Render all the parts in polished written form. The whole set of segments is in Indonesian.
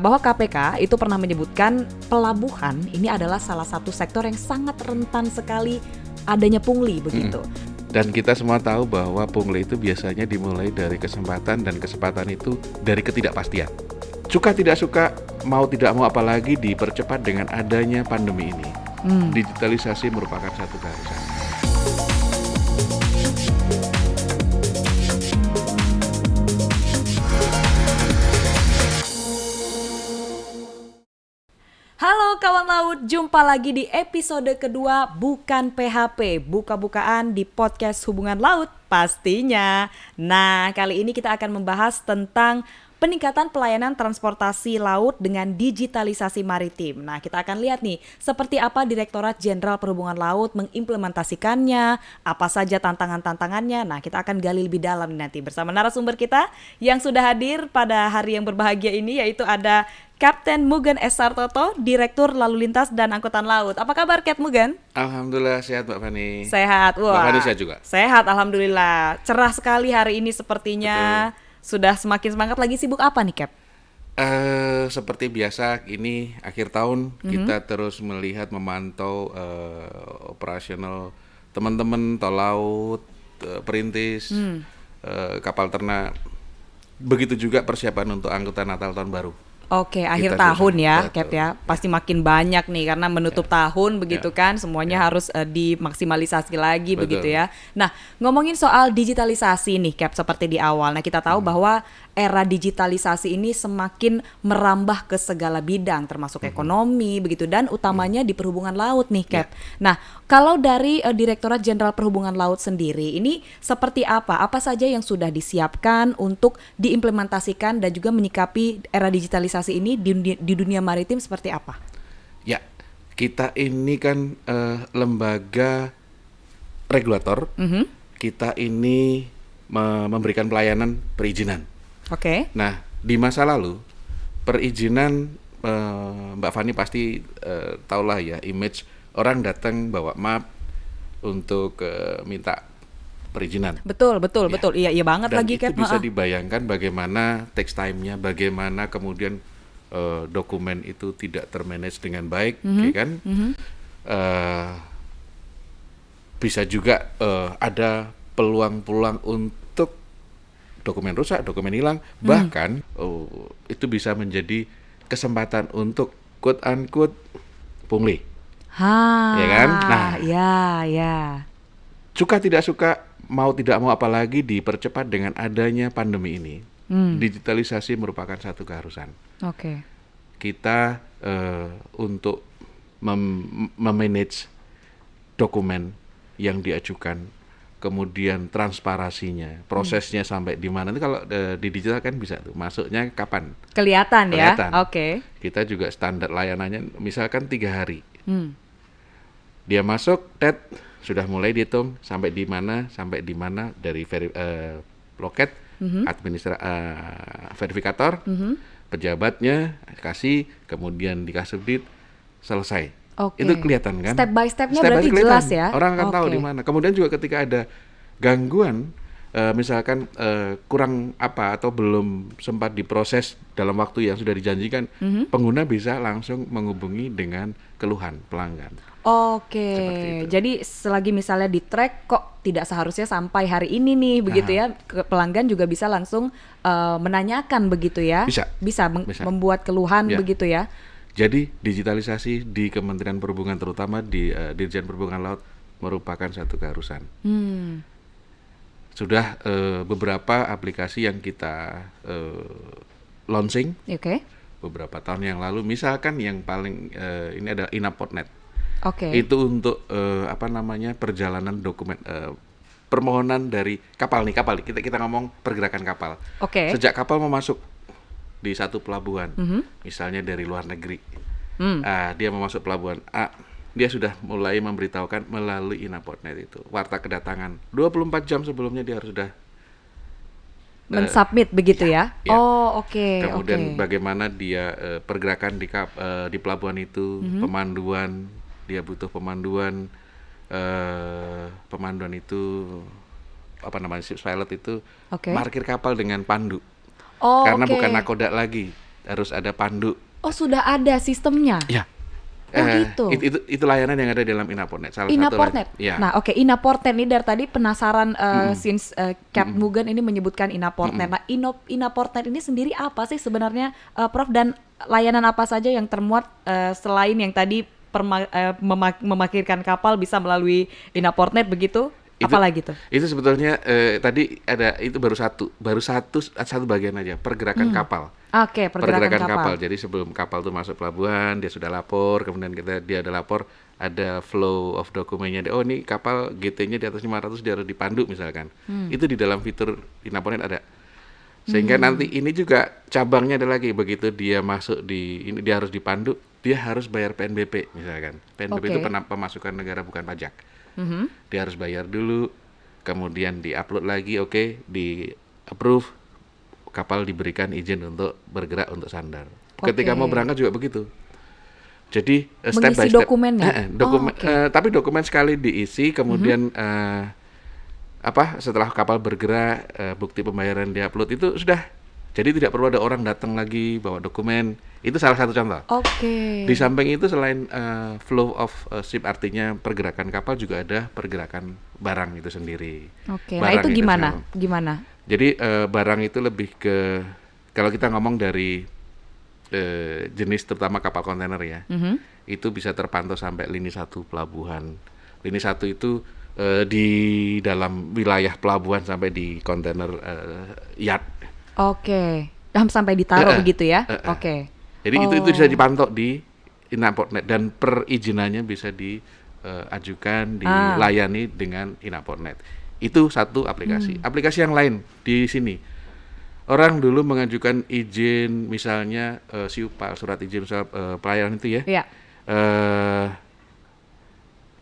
Bahwa KPK itu pernah menyebutkan pelabuhan ini adalah salah satu sektor yang sangat rentan sekali adanya pungli begitu. Dan kita semua tahu bahwa pungli itu biasanya dimulai dari kesempatan, dan kesempatan itu dari ketidakpastian. Suka tidak suka, mau tidak mau, apalagi dipercepat dengan adanya pandemi ini. Digitalisasi merupakan satu keharusan. Halo kawan laut, jumpa lagi di episode kedua Bukan PHP, buka-bukaan di podcast Hubungan Laut pastinya. Nah, kali ini kita akan membahas tentang peningkatan pelayanan transportasi laut dengan digitalisasi maritim. Nah, kita akan lihat nih, seperti apa Direktorat Jenderal Perhubungan Laut mengimplementasikannya, apa saja tantangan-tantangannya. Nah, kita akan gali lebih dalam nanti bersama narasumber kita yang sudah hadir pada hari yang berbahagia ini, yaitu ada Kapten Mugen S. Sartoto, Direktur Lalu Lintas dan Angkutan Laut. Apa kabar, Kap Mugen? Alhamdulillah sehat, Mbak Fani. Sehat, wah. Mbak Fani sehat juga? Sehat, alhamdulillah. Cerah sekali hari ini sepertinya. Betul. Sudah semakin semangat. Lagi sibuk apa nih, Kap? Seperti biasa, ini akhir tahun kita terus melihat, memantau operasional teman-teman tol laut, perintis, kapal ternak. Begitu juga persiapan untuk angkutan Natal tahun baru. Oke, akhir Kita tahun juga, ya, betul. Cap ya. Pasti makin banyak nih karena menutup tahun begitu kan. Semuanya harus dimaksimalisasi lagi Betul. begitu ya. Nah, ngomongin soal digitalisasi nih, Cap, seperti di awal. Nah, kita tahu bahwa era digitalisasi ini semakin merambah ke segala bidang termasuk ekonomi begitu, dan utamanya di perhubungan laut nih, Cap. Nah, kalau dari Direktorat Jenderal Perhubungan Laut sendiri, ini seperti apa? Apa saja yang sudah disiapkan untuk diimplementasikan dan juga menyikapi era digitalisasi ini di dunia maritim seperti apa? Ya, kita ini kan lembaga regulator. Kita ini memberikan pelayanan perizinan. Oke. Nah, di masa lalu perizinan, Mbak Fani pasti tahulah ya, image orang datang bawa map untuk minta perizinan. Betul. Ya. Iya banget Dan lagi, itu Cap. bisa dibayangkan bagaimana text time-nya, bagaimana kemudian dokumen itu tidak termanage dengan baik, ya kan? Bisa juga ada peluang-peluang untuk dokumen rusak, dokumen hilang, bahkan itu bisa menjadi kesempatan untuk quote unquote pungli. Ya kan? Nah, ya. suka tidak suka, mau tidak mau, apalagi dipercepat dengan adanya pandemi ini. Digitalisasi merupakan satu keharusan. Oke. Kita untuk memanage dokumen yang diajukan, kemudian transparansinya, prosesnya sampai di mana. Itu kalau di digital kan bisa tuh, masuknya kapan? Kelihatan ya. Kelihatan. Oke. Kita juga standar layanannya misalkan 3 hari. Dia masuk, sudah mulai dihitung sampai di mana dari loket, verifikator, pejabatnya kasih, kemudian dikasih subdit, selesai. Oke. Itu kelihatan kan? Step by step-nya Step by berarti step kelihatan. jelas ya. Orang akan tahu Oke. di mana. Kemudian juga ketika ada gangguan, misalkan kurang apa atau belum sempat diproses dalam waktu yang sudah dijanjikan, pengguna bisa langsung menghubungi dengan keluhan pelanggan. Oke, Seperti itu. jadi selagi misalnya di track kok tidak seharusnya sampai hari ini nih, begitu ya, pelanggan juga bisa langsung menanyakan begitu ya, Bisa. membuat keluhan Ya. begitu ya. Jadi digitalisasi di Kementerian Perhubungan, terutama di Dirjen Perhubungan Laut, merupakan satu keharusan. Sudah beberapa aplikasi yang kita launching Oke. beberapa tahun yang lalu. Misalkan yang paling ini adalah Inaport.net. Oke. Itu untuk perjalanan dokumen, permohonan dari kapal nih. Kita ngomong pergerakan kapal. Oke. Sejak kapal mau masuk di satu pelabuhan, misalnya dari luar negeri, dia mau masuk pelabuhan A, dia sudah mulai memberitahukan melalui Inaport.net itu, warta kedatangan 24 jam sebelumnya dia harus sudah mensubmit begitu ya. ya. Oh, oke. Kemudian bagaimana dia pergerakan di pelabuhan itu, pemanduan, dia butuh pemanduan, pemanduan itu apa namanya, ship pilot itu Oke. parkir kapal dengan pandu. Oh, Karena oke. bukan nakoda lagi. harus ada pandu. Oh, sudah ada sistemnya. Ya. Oh, gitu. Itu layanan yang ada dalam Inaportnet. Salah Inaportnet. satu ya. Nah, oke, Inaportnet ini dari tadi penasaran since Cap Mugen ini menyebutkan Inaportnet. Nah, Inaportnet ini sendiri apa sih sebenarnya, Prof, dan layanan apa saja yang termuat selain yang tadi memarkirkan kapal bisa melalui Inaportnet begitu? Apalagi tuh? Itu sebetulnya tadi ada itu baru satu bagian aja, pergerakan kapal. Oke, pergerakan kapal. Jadi sebelum kapal tuh masuk pelabuhan, dia sudah lapor, kemudian dia ada lapor, ada flow of dokumennya. Oh, ini kapal GT-nya di atas 500, dia harus dipandu misalkan. Itu di dalam fitur Inaportnet ada. Sehingga nanti ini juga cabangnya ada lagi, begitu dia masuk ini dia harus dipandu, dia harus bayar PNBP misalkan. PNBP itu pemasukan negara bukan pajak. Dia harus bayar dulu, kemudian di-upload lagi, di approve, kapal diberikan izin untuk bergerak untuk sandar. Ketika mau berangkat juga begitu. Jadi step by step. Dokumennya? Tapi dokumen sekali diisi, kemudian setelah kapal bergerak, bukti pembayaran di-upload itu sudah. Jadi tidak perlu ada orang datang lagi bawa dokumen. Itu salah satu contoh. Di samping itu selain flow of ship, artinya pergerakan kapal, juga ada pergerakan barang itu sendiri. Nah itu gimana? Jadi barang itu lebih ke, kalau kita ngomong dari jenis terutama kapal kontainer ya, itu bisa terpantau sampai lini 1 pelabuhan. Lini 1 itu di dalam wilayah pelabuhan sampai di kontainer yard. Sampai ditaruh begitu ya? Jadi itu bisa dipantau di Inaportnet, dan perizinannya bisa diajukan, dilayani dengan Inaportnet. Itu satu aplikasi. Aplikasi yang lain di sini, orang dulu mengajukan izin misalnya SIUPAL, surat izin pelayanan itu ya.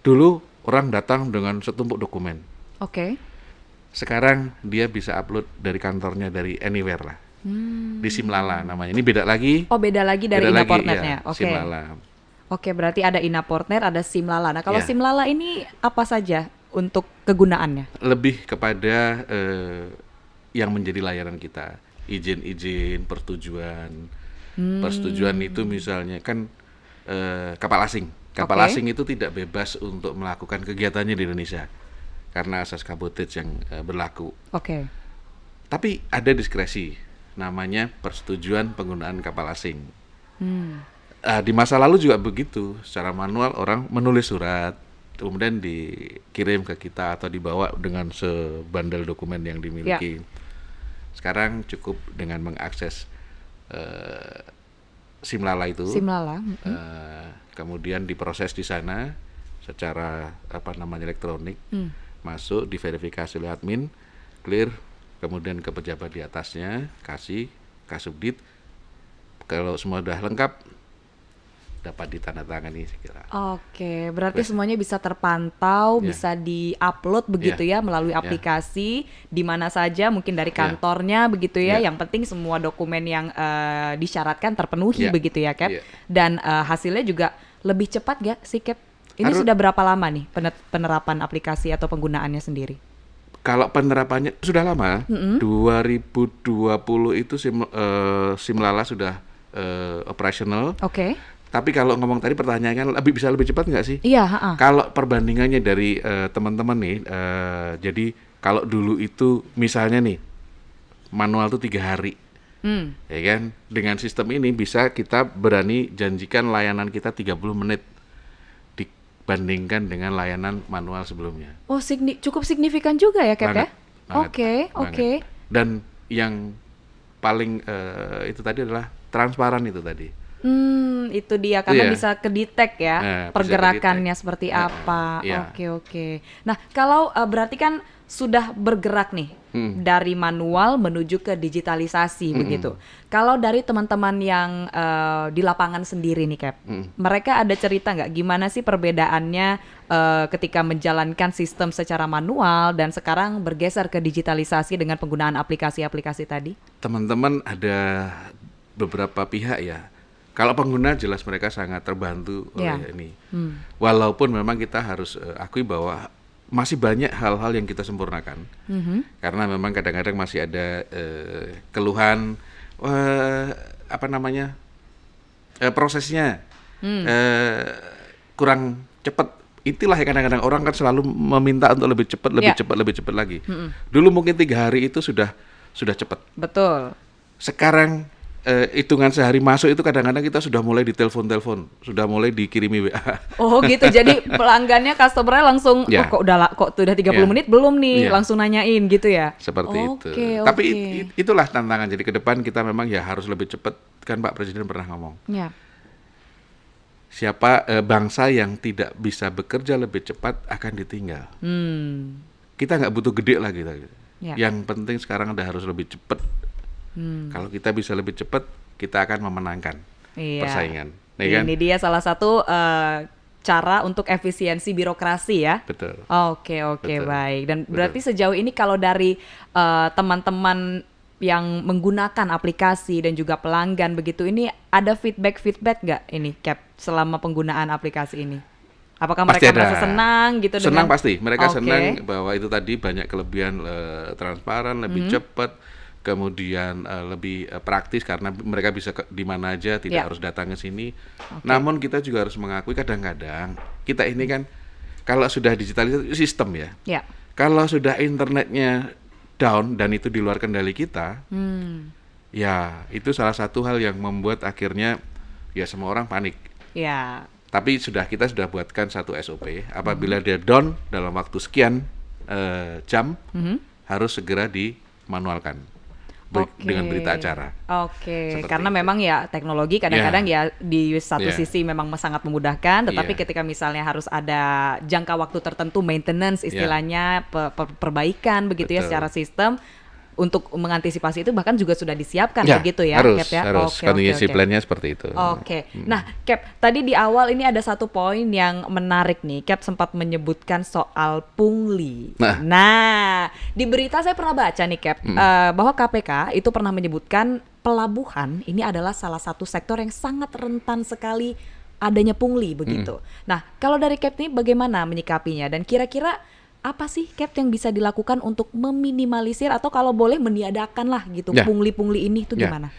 Dulu orang datang dengan setumpuk dokumen. Sekarang dia bisa upload dari kantornya, dari anywhere lah. Di Simlala namanya. Ini beda lagi. Beda lagi dari Inaportnetnya. Simlala. Berarti ada Inaportnet, ada Simlala. Nah, kalau Simlala ini apa saja untuk kegunaannya? Lebih kepada yang menjadi layanan kita. Izin-izin, persetujuan. Persetujuan itu misalnya kan kapal asing. Kapal asing itu tidak bebas untuk melakukan kegiatannya di Indonesia karena asas kabotage yang berlaku. Tapi ada diskresi, namanya persetujuan penggunaan kapal asing. Di masa lalu juga begitu, secara manual orang menulis surat, kemudian dikirim ke kita atau dibawa dengan sebandel dokumen yang dimiliki. Sekarang cukup dengan mengakses Simlala itu. Kemudian diproses di sana secara elektronik, masuk, diverifikasi oleh admin, clear, kemudian ke pejabat di atasnya, kasih Kasubdit. Kalau semua sudah lengkap, dapat ditandatangani sekira. Berarti semuanya bisa terpantau, bisa di-upload begitu ya melalui aplikasi di mana saja, mungkin dari kantornya begitu ya. Yang penting semua dokumen yang disyaratkan terpenuhi begitu ya, Cap. Dan hasilnya juga lebih cepat gak sih, Cap? Ini sudah berapa lama nih penerapan aplikasi atau penggunaannya sendiri? Kalau penerapannya sudah lama, 2020 itu Simlala sudah operasional. Tapi kalau ngomong tadi pertanyaannya bisa lebih cepat nggak sih? Iya. Kalau perbandingannya dari teman-teman nih, jadi kalau dulu itu misalnya nih manual tuh 3 hari, ya kan? Dengan sistem ini bisa kita berani janjikan layanan kita 30 menit. Bandingkan dengan layanan manual sebelumnya. Cukup signifikan juga ya, Cap ya? Oke. Dan yang paling itu tadi adalah transparan itu tadi. Itu dia, karena bisa kedetek ya pergerakannya seperti apa. Oke. Nah, kalau berarti kan sudah bergerak nih dari manual menuju ke digitalisasi begitu. Kalau dari teman-teman yang di lapangan sendiri nih, Cap, mereka ada cerita nggak gimana sih perbedaannya ketika menjalankan sistem secara manual dan sekarang bergeser ke digitalisasi dengan penggunaan aplikasi-aplikasi tadi? Teman-teman ada beberapa pihak ya. Kalau pengguna jelas mereka sangat terbantu oleh ini. Walaupun memang kita harus akui bahwa masih banyak hal-hal yang kita sempurnakan. Karena memang kadang-kadang masih ada keluhan, prosesnya kurang cepat. Itulah yang kadang-kadang orang kan selalu meminta untuk lebih cepat, lebih cepat lagi. Dulu mungkin 3 hari itu sudah cepat. Betul. Sekarang hitungan sehari masuk itu kadang-kadang kita sudah mulai ditelepon, sudah mulai dikirimi WA. Oh gitu, jadi pelanggannya, customer-nya langsung, Ya. kok udah 30 Ya. menit belum nih, Ya. langsung nanyain gitu ya? Seperti itu. Oke. Tapi itulah tantangan. Jadi ke depan kita memang ya harus lebih cepat. Kan Pak Presiden pernah ngomong. Ya. Siapa bangsa yang tidak bisa bekerja lebih cepat akan ditinggal. Kita nggak butuh gede lah kita. Ya. Yang penting sekarang udah harus lebih cepat. Kalau kita bisa lebih cepat, kita akan memenangkan persaingan. Ya kan? Ini dia salah satu cara untuk efisiensi birokrasi ya. Betul. Oke, Betul. baik. Dan Betul. berarti sejauh ini kalau dari teman-teman yang menggunakan aplikasi dan juga pelanggan begitu, ini ada feedback nggak ini Cap selama penggunaan aplikasi ini? Apakah mereka merasa senang gitu Senang dengan? pasti. Mereka Oke. senang bahwa itu tadi banyak kelebihan, transparan, lebih cepat, kemudian lebih praktis karena mereka bisa di mana aja, tidak harus datang ke sini. Namun kita juga harus mengakui kadang-kadang kita ini kan kalau sudah digitalisasi sistem ya. Ya. Kalau sudah internetnya down dan itu di luar kendali kita, ya itu salah satu hal yang membuat akhirnya ya semua orang panik. Ya. Tapi kita sudah buatkan satu SOP. Apabila dia down dalam waktu sekian jam, harus segera dimanualkan dengan berita acara. Oke, Seperti karena itu. memang ya teknologi kadang-kadang ya di satu sisi memang sangat memudahkan, tetapi Iya. ketika misalnya harus ada jangka waktu tertentu maintenance istilahnya, perbaikan begitu ya Betul. secara sistem. Untuk mengantisipasi itu bahkan juga sudah disiapkan Ya, begitu ya, harus, Cap ya? harus. Oke. Contingency plan-nya seperti itu. Oke. Nah, Cap, tadi di awal ini ada satu poin yang menarik nih. Cap sempat menyebutkan soal pungli. Nah, di berita saya pernah baca nih, Cap, bahwa KPK itu pernah menyebutkan pelabuhan ini adalah salah satu sektor yang sangat rentan sekali adanya pungli begitu. Nah, kalau dari Cap nih bagaimana menyikapinya dan kira-kira apa sih Cap yang bisa dilakukan untuk meminimalisir atau kalau boleh meniadakan lah gitu Ya. pungli-pungli ini itu Ya. gimana?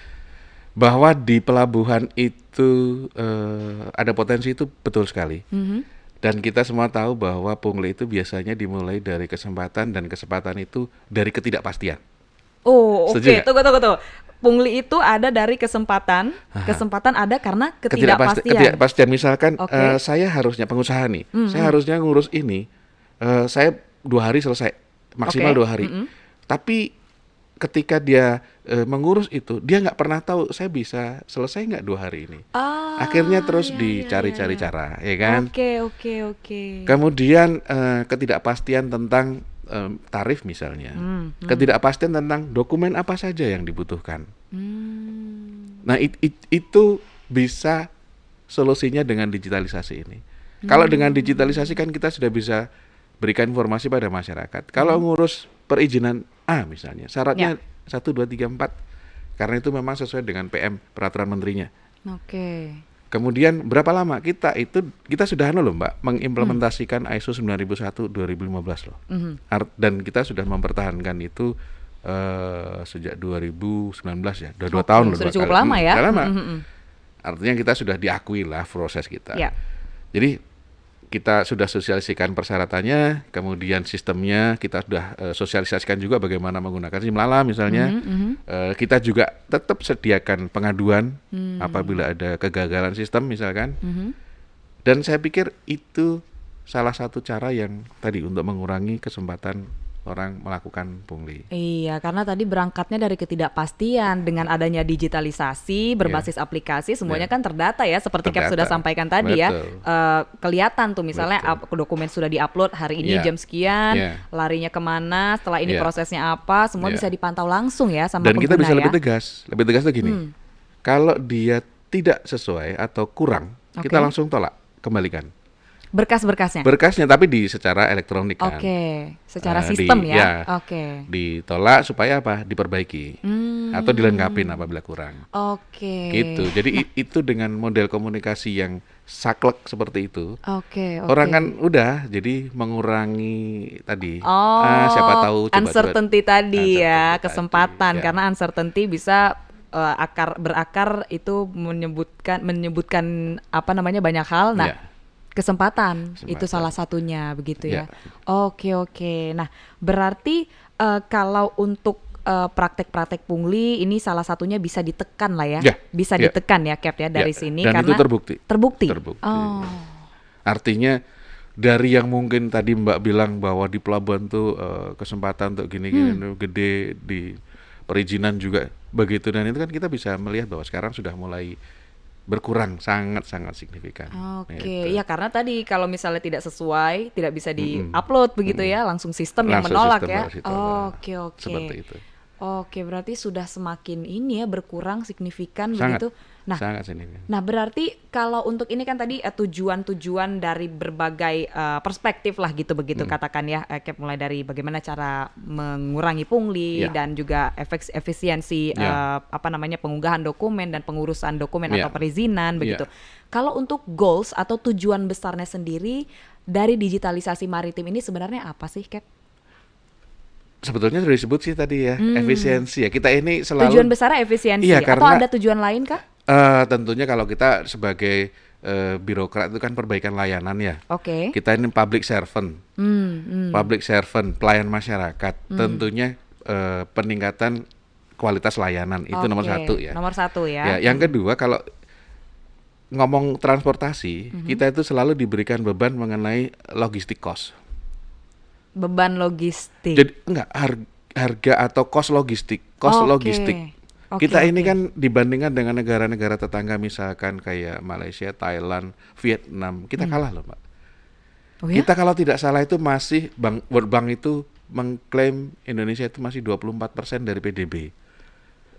Bahwa di pelabuhan itu ada potensi itu betul sekali. Dan kita semua tahu bahwa pungli itu biasanya dimulai dari kesempatan, dan kesempatan itu dari ketidakpastian. Oh, oke. Setuju nggak? Tunggu. Pungli itu ada dari kesempatan. Kesempatan ada karena ketidakpastian. Ketidakpastian. Misalkan Oke. saya harusnya pengusaha nih, saya harusnya ngurus ini, saya 2 hari selesai, maksimal Oke. 2 hari. Tapi ketika dia mengurus itu, dia nggak pernah tahu saya bisa selesai nggak 2 hari ini. Akhirnya terus dicari-cari cara, ya kan? Oke. Kemudian ketidakpastian tentang tarif misalnya, ketidakpastian tentang dokumen apa saja yang dibutuhkan. Nah itu bisa solusinya dengan digitalisasi ini. Kalau dengan digitalisasi kan kita sudah bisa berikan informasi pada masyarakat. Kalau ngurus perizinan A misalnya, syaratnya 1, 2, 3, 4, karena itu memang sesuai dengan PM peraturan menterinya. Oke. Kemudian berapa lama kita sudah loh Mbak mengimplementasikan ISO 9001 2015 loh. Dan kita sudah mempertahankan itu sejak 2019 ya. Udah 2 tahun loh. Sudah cukup lama ya. Sudah lama. Artinya kita sudah diakui lah proses kita. Ya. Jadi kita sudah sosialisasikan persyaratannya, kemudian sistemnya kita sudah sosialisasikan juga bagaimana menggunakan Simlala misalnya. Kita juga tetap sediakan pengaduan apabila ada kegagalan sistem misalkan. Dan saya pikir itu salah satu cara yang tadi untuk mengurangi kesempatan orang melakukan pungli. Iya, karena tadi berangkatnya dari ketidakpastian dengan adanya digitalisasi berbasis aplikasi semuanya kan terdata ya seperti Cap sudah sampaikan tadi ya. Kelihatan tuh misalnya dokumen sudah diupload hari ini jam sekian, larinya kemana, setelah ini prosesnya apa, semua bisa dipantau langsung ya sama dan pengguna. kita bisa ya. lebih tegas tuh gini. Kalau dia tidak sesuai atau kurang, kita langsung tolak, kembalikan. Berkasnya tapi secara elektronik kan. Oke, secara sistem ya. Oke. Ditolak supaya apa? Diperbaiki atau dilengkapin apabila kurang. Oke. Gitu. Jadi itu dengan model komunikasi yang saklek seperti itu. Oke. Orang kan udah jadi mengurangi tadi. Oh, siapa tahu uncertainty tadi ya, kesempatan ya. karena uncertainty bisa berakar itu menyebutkan apa namanya banyak hal. Nah, Ya, kesempatan itu kesempatan. salah satunya begitu Ya, ya. Oke. Nah, berarti kalau untuk praktek-praktek pungli ini salah satunya bisa ditekan lah ya. ya, Bisa ya, ditekan ya Cap ya ya. dari sini Dan itu karena terbukti. terbukti. Terbukti. Oh. Artinya dari yang mungkin tadi Mbak bilang bahwa di pelabuhan tuh kesempatan untuk gini-gini tuh gede, di perizinan juga begitu, dan itu kan kita bisa melihat bahwa sekarang sudah mulai berkurang sangat-sangat signifikan. Oke, Gitu. ya karena tadi kalau misalnya tidak sesuai, tidak bisa Mm-mm. di-upload begitu Mm-mm. ya, langsung sistem yang Langsung menolak sistem ya. harus ditolak. Oke. Seperti itu. Oke, berarti sudah semakin ini ya berkurang signifikan Sangat, begitu. Nah, sangat signifikan. berarti kalau untuk ini kan tadi tujuan-tujuan dari berbagai perspektif lah gitu begitu katakan ya, Cap, mulai dari bagaimana cara mengurangi pungli Ya. dan juga efisiensi Ya. apa namanya pengunggahan dokumen dan pengurusan dokumen Ya. atau perizinan begitu. Ya. Kalau untuk goals atau tujuan besarnya sendiri dari digitalisasi maritim ini sebenarnya apa sih, Cap? Sebetulnya sudah disebut sih tadi ya, efisiensi ya. Kita ini Tujuan selalu besarnya efisiensi Iya, atau karena ada tujuan lain kah? tentunya kalau kita sebagai birokrat itu kan perbaikan layanan ya. Oke. Kita ini public servant. Public servant, pelayan masyarakat. Tentunya peningkatan kualitas layanan itu nomor Oke, satu ya. Nomor satu ya. Ya, yang kedua kalau ngomong transportasi, kita itu selalu diberikan beban mengenai logistik cost. Beban logistik. Jadi enggak harga atau cost logistik, Oke. logistik. Oke, Kita ini oke. kan dibandingkan dengan negara-negara tetangga misalkan kayak Malaysia, Thailand, Vietnam, kita kalah loh, Mbak. Oh ya? Kita kalau tidak salah itu masih World Bank itu mengklaim Indonesia itu masih 24% dari PDB.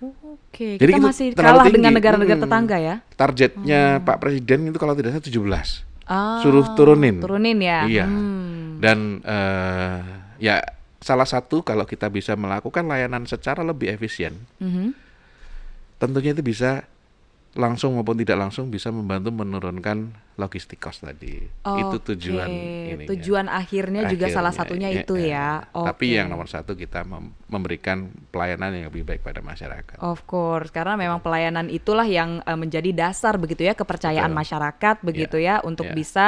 Oke, Jadi kita itu masih terlalu kalah dengan tinggi. negara-negara tetangga ya. Targetnya Pak Presiden itu kalau tidak salah 17. Ah, Suruh turunin. Turunin ya. Iya. Dan ya salah satu kalau kita bisa melakukan layanan secara lebih efisien, tentunya itu bisa langsung maupun tidak langsung bisa membantu menurunkan logistik cost tadi. Itu Oke, tujuan ininya. tujuan akhirnya juga salah satunya itu ya. Tapi Oke. yang nomor satu kita memberikan pelayanan yang lebih baik pada masyarakat. Of course, karena memang pelayanan itulah yang menjadi dasar begitu ya kepercayaan Betul. masyarakat begitu ya untuk Ya. bisa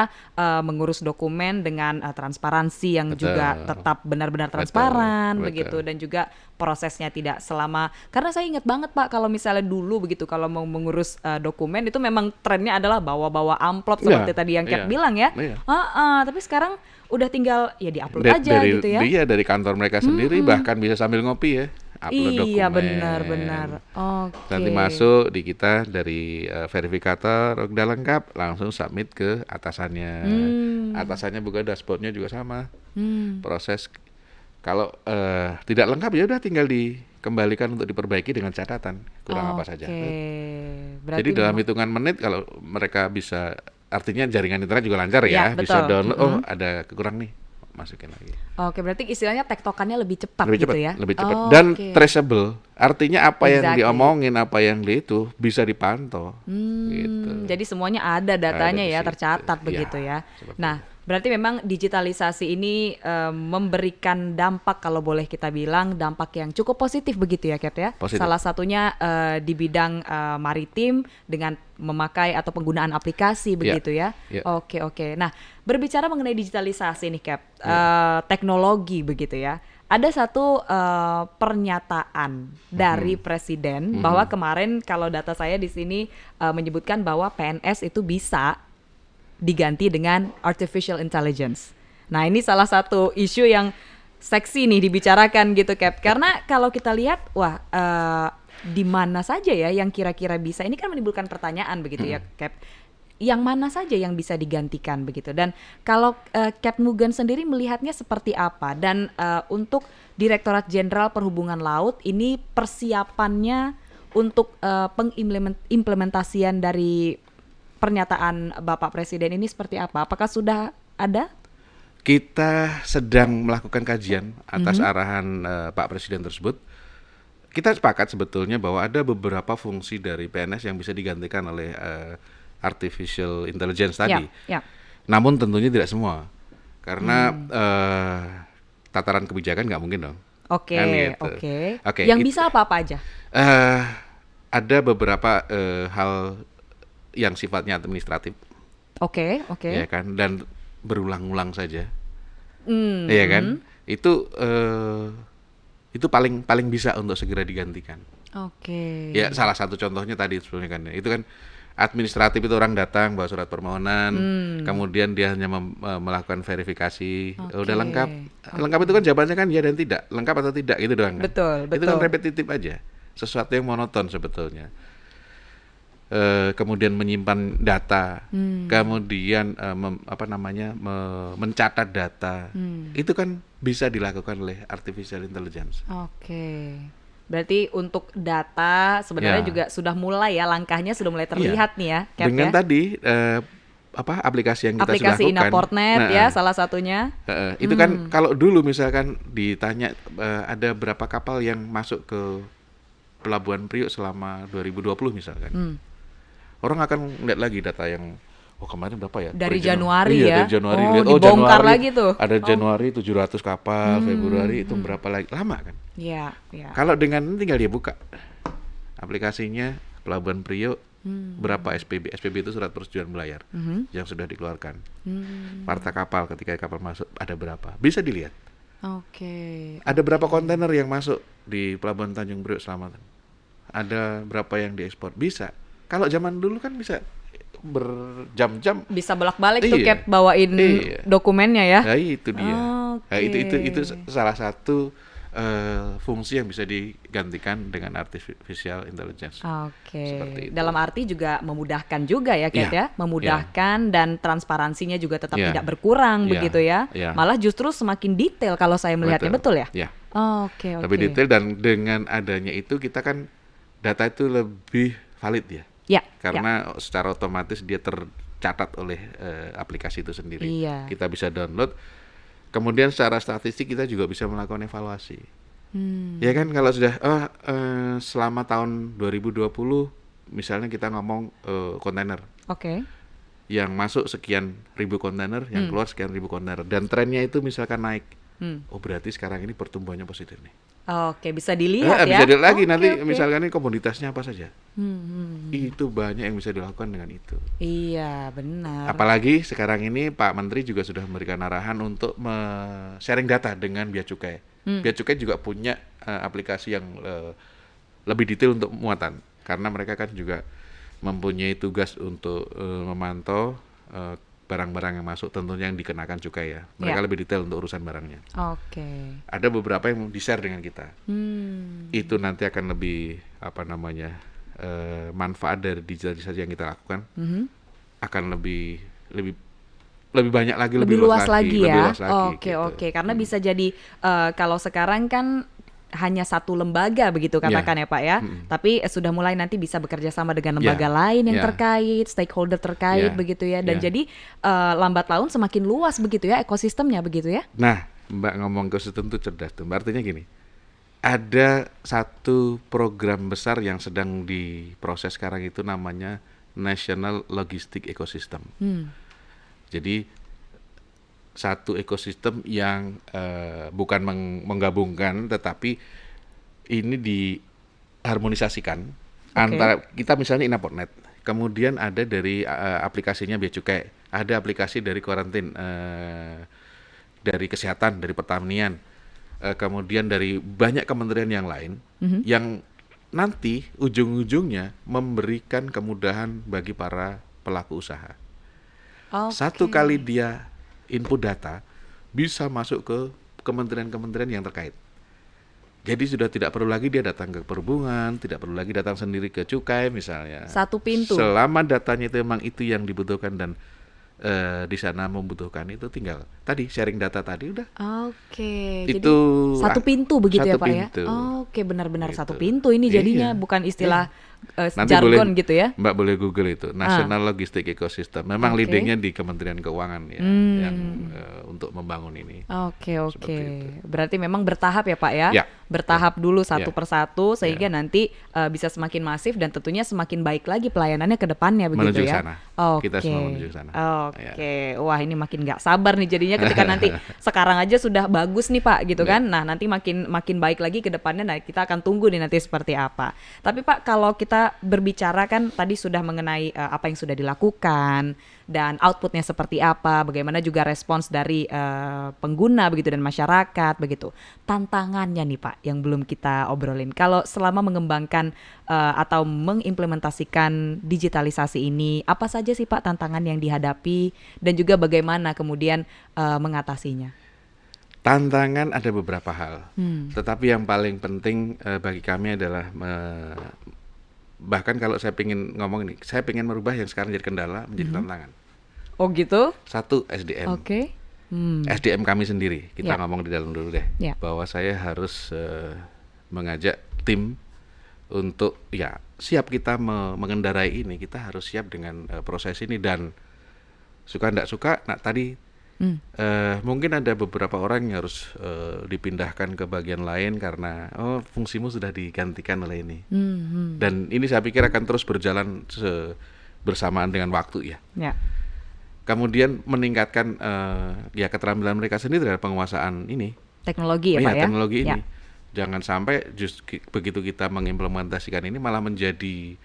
mengurus dokumen dengan transparansi yang Betul. juga tetap benar-benar Betul, transparan betul. begitu, dan juga prosesnya tidak selama, karena saya ingat banget Pak kalau misalnya dulu begitu kalau mau mengurus dokumen itu memang trennya adalah bawa-bawa amplop seperti Iya, tadi yang Kat iya, bilang ya. iya. Tapi sekarang udah tinggal ya diupload aja dari gitu ya. dia dari kantor mereka sendiri, bahkan bisa sambil ngopi ya, upload dokumen. Iya, benar. Oke. Nanti masuk di kita dari verifikator, udah lengkap, langsung submit ke atasannya. Atasannya buka dashboardnya juga sama. Proses kalau tidak lengkap ya udah tinggal dikembalikan untuk diperbaiki dengan catatan kurang apa saja. Oke. Jadi dalam hitungan menit kalau mereka bisa, artinya jaringan internet juga lancar Ya, ya, bisa betul. download, oh ada kekurang nih, masukin lagi. Oke, berarti istilahnya tektokannya lebih cepat Lebih gitu cepat, ya. lebih cepat Oh, dan oke. traceable. Artinya apa yang Exactly. diomongin, apa yang itu bisa dipantau. Gitu. Jadi semuanya ada datanya Ada di ya, situ. tercatat Ya, begitu ya. seperti Nah, berarti memang digitalisasi ini memberikan dampak, kalau boleh kita bilang dampak yang cukup positif begitu ya, Cap ya. Positif. Salah satunya di bidang maritim dengan memakai atau penggunaan aplikasi begitu ya. ya. Oke. Nah, berbicara mengenai digitalisasi nih, Cap, teknologi begitu ya. Ada satu pernyataan dari Presiden bahwa kemarin kalau data saya di sini menyebutkan bahwa PNS itu bisa diganti dengan artificial intelligence. Nah, ini salah satu isu yang seksi nih dibicarakan gitu, Cap. Karena kalau kita lihat, wah, di mana saja ya yang kira-kira bisa. Ini kan menimbulkan pertanyaan begitu ya, Cap. Yang mana saja yang bisa digantikan begitu. Dan kalau Cap Mugen sendiri melihatnya seperti apa? Dan untuk Direktorat Jenderal Perhubungan Laut ini persiapannya untuk pengimplementasian dari pernyataan Bapak Presiden ini seperti apa? Apakah sudah ada? Kita sedang melakukan kajian atas arahan Pak Presiden tersebut. Kita sepakat sebetulnya bahwa ada beberapa fungsi dari PNS yang bisa digantikan oleh artificial intelligence tadi. Ya. Namun tentunya tidak semua, karena tataran kebijakan nggak mungkin dong. Oke, Kan gitu. oke. Oke, Yang itu- bisa apa-apa aja? ada beberapa hal yang sifatnya administratif, Oke. ya kan, dan berulang-ulang saja, Hmm, ya kan, itu paling bisa untuk segera digantikan. Oke. Ya salah satu contohnya tadi sebelumnya kan, itu kan administratif itu orang datang bawa surat permohonan, kemudian dia hanya melakukan verifikasi, udah lengkap. Lengkap itu kan jawabannya kan ya dan tidak, lengkap atau tidak gitu doang kan. Betul. Itu kan repetitif aja, sesuatu yang monoton sebetulnya. Kemudian menyimpan data, kemudian mencatat data, itu kan bisa dilakukan oleh artificial intelligence. Oke. Berarti untuk data sebenarnya Ya. juga sudah mulai ya, langkahnya sudah mulai terlihat nih ya, Cap, Dengan ya. tadi aplikasi yang kita Aplikasi sudah lakukan. Inaportnet ya salah satunya. Itu kan kalau dulu misalkan ditanya ada berapa kapal yang masuk ke Pelabuhan Priok selama 2020 misalkan. Orang akan lihat lagi data yang kemarin berapa ya? Dari Per Januari Iya, ya? dari Januari. Oh, Lihat, dibongkar Januari lagi tuh. Ada Januari 700 kapal, Februari itu berapa lagi? Lama kan? Iya, iya. Kalau dengan ini tinggal dia buka aplikasinya Pelabuhan Priok, berapa SPB itu surat persetujuan berlayar yang sudah dikeluarkan. Parta kapal ketika kapal masuk ada berapa? Bisa dilihat. Oke. Ada berapa kontainer yang masuk di Pelabuhan Tanjung Priok selama ada berapa yang diekspor? Bisa. Kalau zaman dulu kan bisa berjam-jam. Bisa bolak-balik tuh Iya. Cap bawain Iya. dokumennya ya. Nah, itu dia. Oke. Nah, itu salah satu fungsi yang bisa digantikan dengan artificial intelligence. Oke. Seperti itu. Dalam arti juga memudahkan juga ya, Cap Iya. ya. Memudahkan dan transparansinya juga tetap Iya. tidak berkurang Iya. begitu ya. Iya. Malah justru semakin detail kalau saya melihatnya, betul ya? Ya. Oke. Lebih detail dan dengan adanya itu kita kan data itu lebih valid ya. Ya. Karena secara otomatis dia tercatat oleh aplikasi itu sendiri. Iya. Kita bisa download. Kemudian secara statistik kita juga bisa melakukan evaluasi. Ya kan kalau sudah selama tahun 2020 misalnya kita ngomong kontainer Oke. yang masuk sekian ribu kontainer, yang keluar sekian ribu kontainer dan trennya itu misalkan naik. Oh berarti sekarang ini pertumbuhannya positif nih. Oke, bisa dilihat ya. Bisa dilihat lagi Oke, nanti oke. misalkan ini komoditasnya apa saja. Itu banyak yang bisa dilakukan dengan itu. Iya, benar. Apalagi sekarang ini Pak Menteri juga sudah memberikan arahan untuk sharing data dengan Bea Cukai. Bea Cukai juga punya aplikasi yang lebih detail untuk muatan, karena mereka kan juga mempunyai tugas untuk memantau barang-barang yang masuk, tentunya yang dikenakan cukai ya. Mereka Ya. lebih detail untuk urusan barangnya. Oke. Ada beberapa yang di-share dengan kita. Itu nanti akan lebih manfaat dari digitalisasi yang kita lakukan akan lebih banyak lagi, Lebih luas lagi lebih ya. luas lagi, Oke, gitu. oke. Karena bisa jadi kalau sekarang kan hanya satu lembaga begitu katakan ya Pak ya. Tapi sudah mulai nanti bisa bekerja sama dengan lembaga lain yang terkait, stakeholder terkait begitu ya. Dan jadi lambat laun semakin luas begitu ya ekosistemnya begitu ya. Nah, Mbak ngomong ekosistem itu cerdas tuh. Mbak, artinya gini, ada satu program besar yang sedang diproses sekarang itu namanya National Logistic Ecosystem. Jadi satu ekosistem yang bukan menggabungkan, tetapi ini diharmonisasikan antara kita misalnya Inaportnet, kemudian ada dari aplikasinya Bea Cukai, ada aplikasi dari karantin, dari kesehatan, dari pertanian, kemudian dari banyak kementerian yang lain, yang nanti ujung-ujungnya memberikan kemudahan bagi para pelaku usaha. Satu kali dia input data, bisa masuk ke kementerian-kementerian yang terkait. Jadi sudah tidak perlu lagi dia datang ke perhubungan, tidak perlu lagi datang sendiri ke cukai misalnya. Satu pintu. Selama datanya itu memang itu yang dibutuhkan dan di sana membutuhkan, itu tinggal tadi sharing data tadi udah. Oke. Itu Jadi satu pintu begitu ya satu Pak pintu. ya. Oke, benar-benar Gitu. satu pintu ini jadinya, Iya. bukan istilah Nanti jargon boleh, gitu ya. Mbak boleh Google itu National Logistic Ecosystem. Memang Oke. leadingnya di Kementerian Keuangan ya, yang untuk membangun ini. Oke, oke. Seperti itu. Berarti memang bertahap ya Pak ya. Ya. bertahap dulu satu Ya. persatu sehingga nanti bisa semakin masif dan tentunya semakin baik lagi pelayanannya ke depannya begitu Menuju ke ya. sana. Oke. Kita semua menuju ke sana. Oke. Wah, ini makin nggak sabar nih jadinya ketika nanti sekarang aja sudah bagus nih Pak gitu kan. Nah, nanti makin baik lagi ke depannya. Nah, kita akan tunggu nih nanti seperti apa. Tapi Pak, kalau kita berbicara kan tadi sudah mengenai apa yang sudah dilakukan dan outputnya seperti apa, bagaimana juga respons dari pengguna begitu dan masyarakat begitu. Tantangannya nih Pak yang belum kita obrolin. Kalau selama mengembangkan atau mengimplementasikan digitalisasi ini, apa saja sih Pak tantangan yang dihadapi dan juga bagaimana kemudian mengatasinya? Tantangan ada beberapa hal, tetapi yang paling penting bagi kami adalah bahkan kalau saya ingin ngomong ini, saya ingin merubah yang sekarang jadi kendala menjadi tantangan. Oh gitu? Satu, SDM. Oke. SDM kami sendiri, kita Ya. ngomong di dalam dulu deh, Ya. bahwa saya harus mengajak tim untuk ya siap kita mengendarai ini, kita harus siap dengan proses ini dan suka ndak suka, nah tadi mungkin ada beberapa orang yang harus dipindahkan ke bagian lain karena fungsimu sudah digantikan oleh ini. Dan ini saya pikir akan terus berjalan bersamaan dengan waktu ya. Ya. Kemudian meningkatkan ya keterampilan mereka sendiri dalam penguasaan ini. Teknologi ya Pak ya? Teknologi Ya. ini. Jangan sampai begitu kita mengimplementasikan ini malah menjadi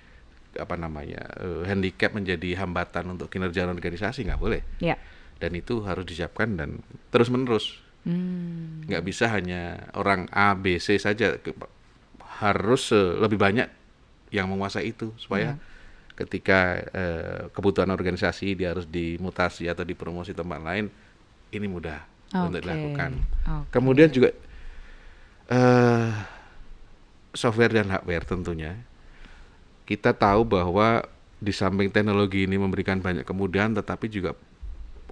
handicap, menjadi hambatan untuk kinerja organisasi, nggak boleh. Ya. Dan itu harus disiapkan dan terus menerus. Nggak bisa hanya orang A, B, C saja, harus lebih banyak yang menguasai itu supaya ketika kebutuhan organisasi dia harus dimutasi atau dipromosi tempat lain, ini mudah untuk dilakukan. Kemudian juga software dan hardware tentunya. Kita tahu bahwa di samping teknologi ini memberikan banyak kemudahan, tetapi juga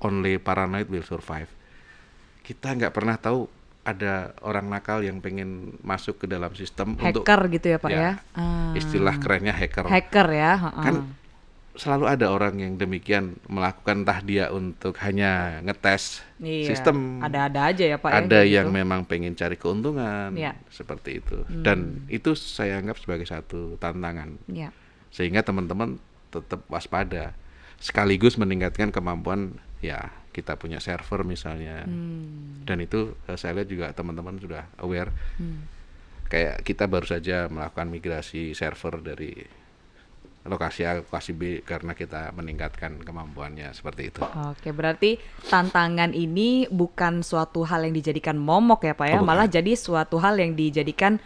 only paranoid will survive. Kita nggak pernah tahu ada orang nakal yang pengen masuk ke dalam sistem hacker gitu ya Pak ya? Istilah kerennya hacker. Hacker ya? Kan selalu ada orang yang demikian melakukan entah dia untuk hanya ngetes sistem. Ada-ada aja ya Pak ya? Ada yang memang pengen cari keuntungan, seperti itu. Dan itu saya anggap sebagai satu tantangan. Sehingga teman-teman tetap waspada. Sekaligus meningkatkan kemampuan ya kita punya server misalnya, dan itu saya lihat juga teman-teman sudah aware. Kayak kita baru saja melakukan migrasi server dari lokasi A ke lokasi B karena kita meningkatkan kemampuannya seperti itu. Oke, berarti tantangan ini bukan suatu hal yang dijadikan momok ya Pak ya, malah jadi suatu hal yang dijadikan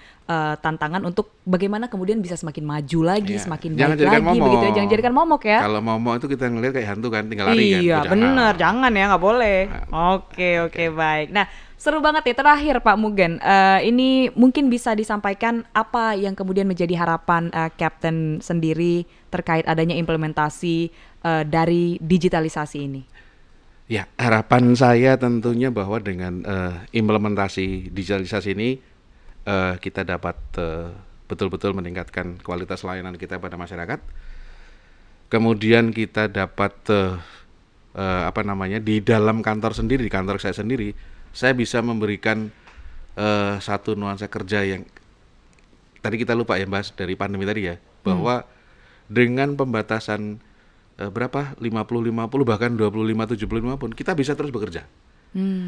tantangan untuk bagaimana kemudian bisa semakin maju lagi, semakin baik lagi begitu ya. Jangan jadikan momok ya. Kalau momok itu kita ngelihat kayak hantu kan, tinggal lari kan. Iya benar, jangan ya, nggak boleh. Oke, baik. Nah, seru banget ya. Terakhir Pak Mugen, ini mungkin bisa disampaikan apa yang kemudian menjadi harapan Captain sendiri terkait adanya implementasi dari digitalisasi ini? Ya, harapan saya tentunya bahwa dengan implementasi digitalisasi ini kita dapat betul-betul meningkatkan kualitas layanan kita pada masyarakat. Kemudian kita dapat di dalam kantor sendiri, di kantor saya sendiri, saya bisa memberikan satu nuansa kerja yang tadi kita lupa ya bahas dari pandemi tadi ya, bahwa dengan pembatasan 50-50 bahkan 25-75 pun kita bisa terus bekerja.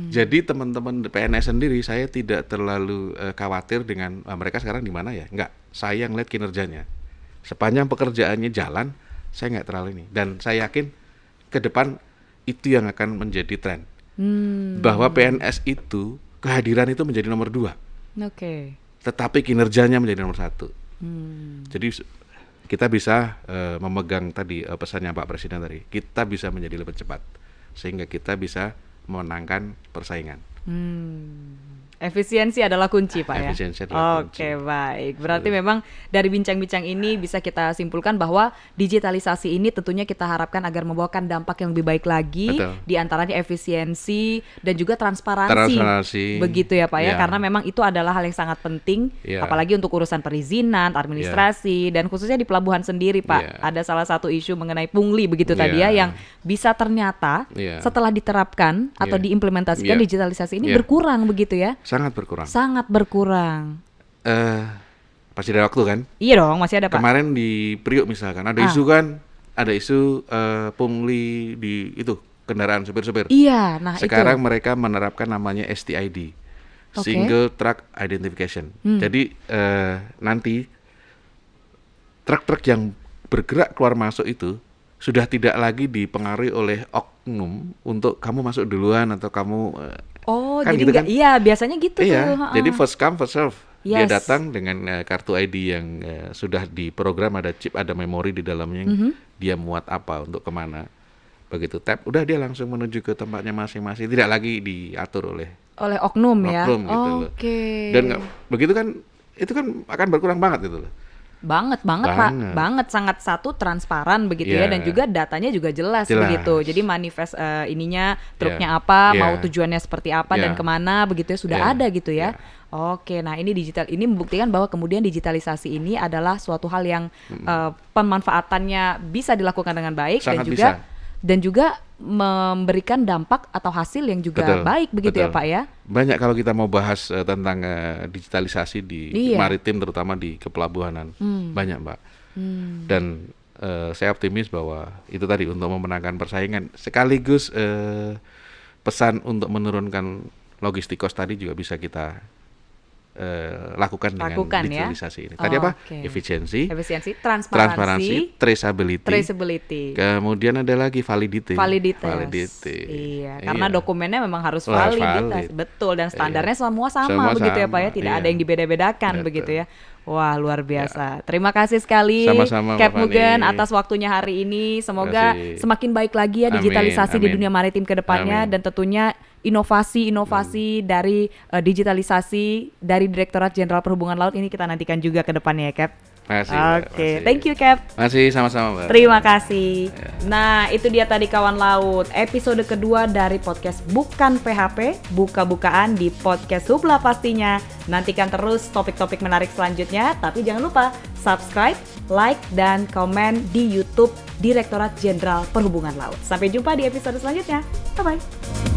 Jadi teman-teman PNS sendiri saya tidak terlalu khawatir dengan mereka sekarang di mana ya. Enggak, saya ngeliat kinerjanya. Sepanjang pekerjaannya jalan, saya nggak terlalu ini. Dan saya yakin ke depan itu yang akan menjadi tren. Bahwa PNS itu kehadiran itu menjadi nomor 2. Tetapi kinerjanya menjadi nomor 1. Jadi kita bisa memegang tadi pesannya Pak Presiden tadi. Kita bisa menjadi lebih cepat sehingga kita bisa memenangkan persaingan. Efisiensi adalah kunci Pak ya? Efisiensi adalah kunci. Oke, baik. Berarti memang dari bincang-bincang ini bisa kita simpulkan bahwa digitalisasi ini tentunya kita harapkan agar membawakan dampak yang lebih baik lagi. Betul. Di antaranya efisiensi dan juga transparansi. Begitu ya Pak ya? Karena memang itu adalah hal yang sangat penting, apalagi untuk urusan perizinan, administrasi, dan khususnya di pelabuhan sendiri Pak. Ada salah satu isu mengenai pungli begitu tadi ya, yang bisa ternyata setelah diterapkan atau diimplementasikan digitalisasi ini berkurang begitu ya? Sangat berkurang. Sangat berkurang. pasti ada waktu kan. Iya dong, masih ada Pak. Kemarin di Priok misalkan ada isu kan, ada isu pungli di itu kendaraan supir-supir. Iya, nah Sekarang itu. mereka menerapkan namanya STID, Oke. Single Truck Identification. Jadi nanti truk-truk yang bergerak keluar masuk itu sudah tidak lagi dipengaruhi oleh oknum untuk kamu masuk duluan atau kamu Oh, kan jadi gitu nggak, kan? iya biasanya gitu tuh. Iya, Ha-ha. jadi first come first serve. Dia Yes. datang dengan kartu ID yang sudah diprogram, ada chip, ada memori di dalamnya. Dia muat apa untuk kemana. Begitu tap, udah dia langsung menuju ke tempatnya masing-masing. Tidak lagi diatur oleh Oleh oknum ya. oknum gitu loh. Oke. Dan begitu kan, itu kan akan berkurang banget gitu loh. Banget Pak, Banget. banget sangat satu transparan begitu ya, Iya. dan juga datanya juga jelas, Jelas. begitu. Jadi manifest ininya truknya Iya. apa, Iya. mau tujuannya seperti apa dan Iya. kemana begitu ya, sudah Iya. ada gitu ya. Iya. Oke, nah ini ini membuktikan bahwa kemudian digitalisasi ini adalah suatu hal yang pemanfaatannya bisa dilakukan dengan baik Sangat dan juga memberikan dampak atau hasil yang juga Betul, baik begitu ya betul. Pak ya. Banyak kalau kita mau bahas tentang digitalisasi di Iya. maritim, terutama di kepelabuhanan. Banyak Mbak. Dan saya optimis bahwa itu tadi untuk memenangkan persaingan. Sekaligus pesan untuk menurunkan logistik cost tadi juga bisa kita lakukan dengan Ya. digitalisasi ini. Tadi apa? Oke. Efisiensi, Efisiensi, transparansi, traceability. Kemudian ada lagi validity. Validitas. Iya, karena dokumennya memang harus Harus validitas. valid. Betul, dan standarnya semua sama Semua begitu ya Pak ya, sama, tidak iya. ada yang dibeda-bedakan Betul. begitu ya. Wah, luar biasa. Terima kasih sekali Sama-sama, Cap Mbak Fani. Mugen atas waktunya hari ini. Semoga Terima kasih. semakin baik lagi ya Amin, digitalisasi di amin. dunia maritim ke depannya, Amin. dan tentunya inovasi-inovasi dari digitalisasi dari Direktorat Jenderal Perhubungan Laut ini kita nantikan juga ke depannya ya Cap. Makasih, Mbak. Oke, Makasih. thank you Cap. Masih sama-sama Mbak. Terima kasih. Nah, itu dia tadi kawan laut, episode kedua dari podcast Bukan PHP, buka-bukaan di podcast Hubla pastinya. Nantikan terus topik-topik menarik selanjutnya, tapi jangan lupa subscribe, like, dan komen di YouTube Direktorat Jenderal Perhubungan Laut. Sampai jumpa di episode selanjutnya. Bye-bye.